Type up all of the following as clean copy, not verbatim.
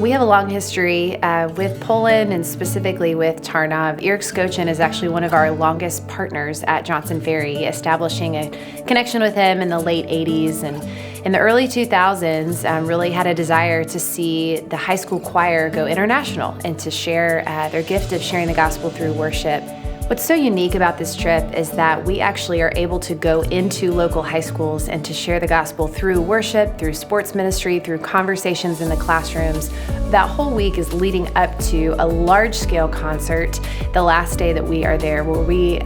We have a long history with Poland and specifically with Tarnów. Eric Skocin is actually one of our longest partners at Johnson Ferry, establishing a connection with him in the late 80s. And in the early 2000s, really had a desire to see the high school choir go international and to share their gift of sharing the gospel through worship. What's so unique about this trip is that we actually are able to go into local high schools and to share the gospel through worship, through sports ministry, through conversations in the classrooms. That whole week is leading up to a large-scale concert the last day that we are there, where we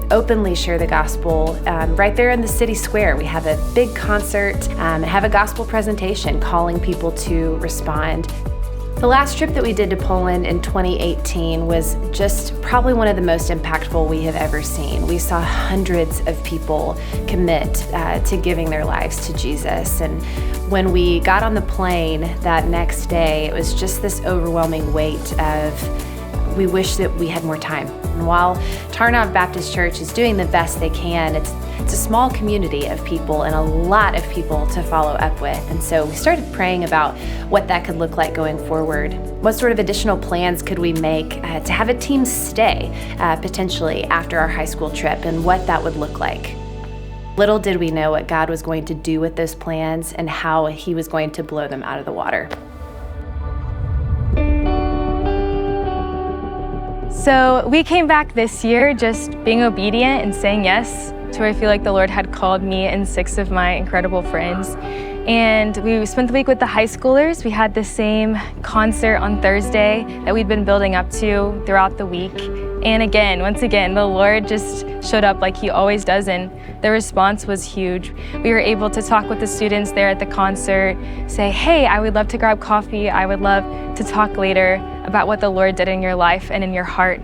openly share the gospel right there in the city square. We have a big concert and have a gospel presentation calling people to respond. The last trip that we did to Poland in 2018 was just probably one of the most impactful we have ever seen. We saw hundreds of people commit to giving their lives to Jesus. And when we got on the plane that next day, it was just this overwhelming weight of, we wish that we had more time. And while Tarnów Baptist Church is doing the best they can, it's a small community of people and a lot of people to follow up with. And so we started praying about what that could look like going forward. What sort of additional plans could we make to have a team stay potentially after our high school trip, and what that would look like. Little did we know what God was going to do with those plans and how He was going to blow them out of the water. So we came back this year just being obedient and saying yes to where I feel like the Lord had called me and 6 of my incredible friends. And we spent the week with the high schoolers. We had the same concert on Thursday that we'd been building up to throughout the week. And again, once again, the Lord just showed up like He always does, and the response was huge. We were able to talk with the students there at the concert, say, hey, I would love to grab coffee. I would love to talk later about what the Lord did in your life and in your heart.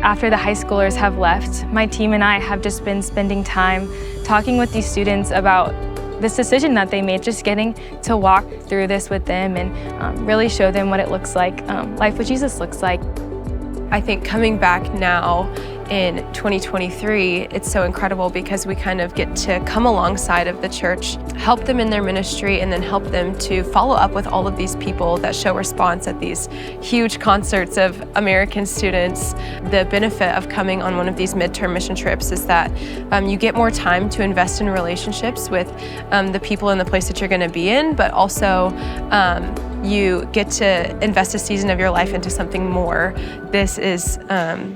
After the high schoolers have left, my team and I have just been spending time talking with these students about this decision that they made, just getting to walk through this with them and really show them what it looks like, life with Jesus looks like. I think coming back now in 2023, it's so incredible because we kind of get to come alongside of the church, help them in their ministry, and then help them to follow up with all of these people that show response at these huge concerts of American students. The benefit of coming on one of these midterm mission trips is that you get more time to invest in relationships with the people in the place that you're going to be in, but also you get to invest a season of your life into something more. This is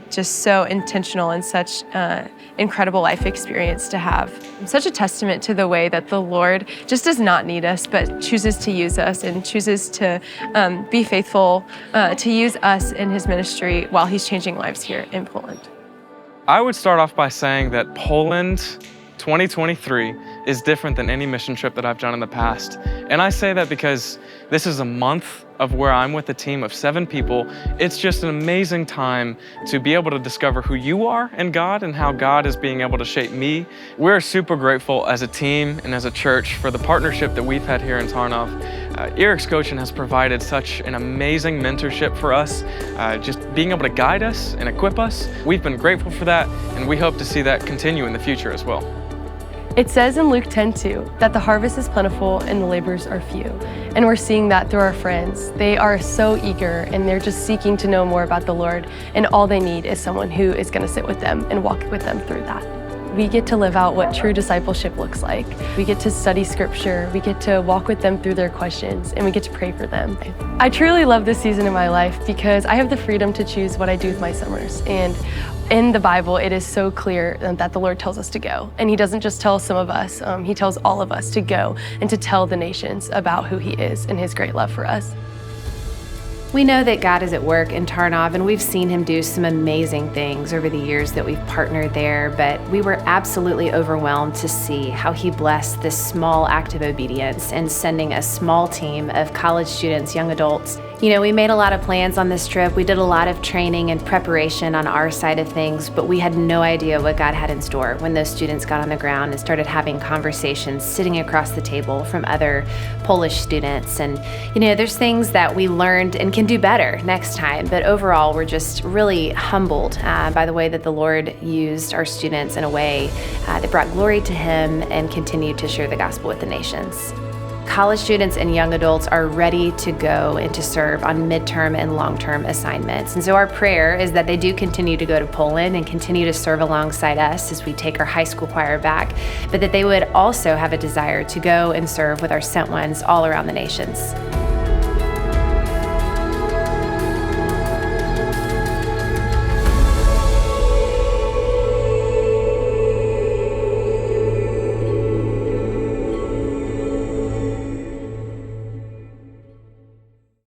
just so intentional and such incredible life experience to have. Such a testament to the way that the Lord just does not need us, but chooses to use us and chooses to be faithful to use us in His ministry while He's changing lives here in Poland. I would start off by saying that Poland 2023 is different than any mission trip that I've done in the past. And I say that because this is a month of where I'm with a team of 7 people. It's just an amazing time to be able to discover who you are in God and how God is being able to shape me. We're super grateful as a team and as a church for the partnership that we've had here in Tarnów. Eric Skocin has provided such an amazing mentorship for us, just being able to guide us and equip us. We've been grateful for that, and we hope to see that continue in the future as well. It says in Luke 10:2 that the harvest is plentiful and the laborers are few. And we're seeing that through our friends. They are so eager and they're just seeking to know more about the Lord, and all they need is someone who is going to sit with them and walk with them through that. We get to live out what true discipleship looks like. We get to study scripture, we get to walk with them through their questions, and we get to pray for them. I truly love this season in my life because I have the freedom to choose what I do with my summers. And in the Bible, it is so clear that the Lord tells us to go. And He doesn't just tell some of us, He tells all of us to go and to tell the nations about who He is and His great love for us. We know that God is at work in Tarnów, and we've seen Him do some amazing things over the years that we've partnered there, but we were absolutely overwhelmed to see how He blessed this small act of obedience in sending a small team of college students, young adults. You know, we made a lot of plans on this trip. We did a lot of training and preparation on our side of things, but we had no idea what God had in store when those students got on the ground and started having conversations sitting across the table from other Polish students. And, you know, there's things that we learned and can do better next time, but overall, we're just really humbled by the way that the Lord used our students in a way that brought glory to Him and continued to share the gospel with the nations. college students and young adults are ready to go and to serve on midterm and long-term assignments. And so our prayer is that they do continue to go to Poland and continue to serve alongside us as we take our high school choir back, but that they would also have a desire to go and serve with our sent ones all around the nations.